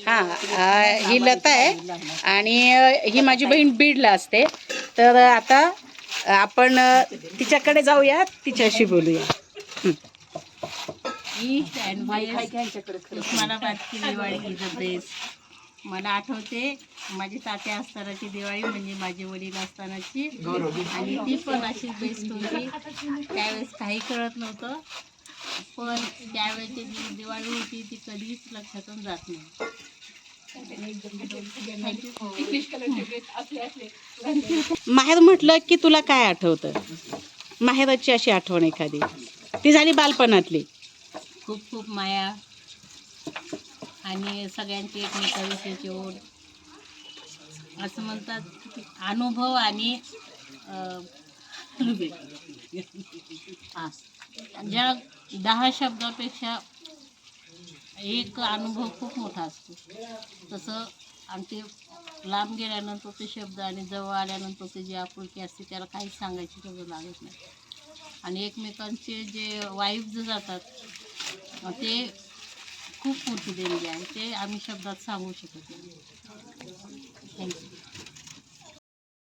हां, ही लता आहे आणि ही माझी बहीण बीडला असते. तर आता आपण तिच्याकडे जाऊया, तिच्याशी बोलूया. उस्मानाबादची दिवाळी इज द बेस्ट. मला आठवते माझी तात्या असतानाची दिवाळी म्हणजे माझे वडील असतानाची, आणि ती पण अशी बेस्ट होती. त्यावेळेस काही कळत नव्हतं, पण त्यावेळेची जी दिवाळी होती ती कधीच लक्षातून जात नाही. माहेर म्हटलं की तुला काय आठवतं? माहेराची अशी आठवण एखादी, ती झाली बालपणातली. खूप खूप माया आणि सगळ्यांची एकमेकाविषयीची ओढ. असं म्हणतात की अनुभव आणि ज्या 10 शब्दापेक्षा एक अनुभव खूप मोठा असतो, तसं आणि ते लांब गेल्यानंतर ते शब्द आणि जवळ आल्यानंतर ते जी आपुलकी असते त्याला काहीच सांगायची गरज लागत नाही. आणि एकमेकांचे जे वाईब्स जातात ते खूप मोठी देणगी आहे, ते आम्ही शब्दात सांगू शकत नाही. थँक्यू.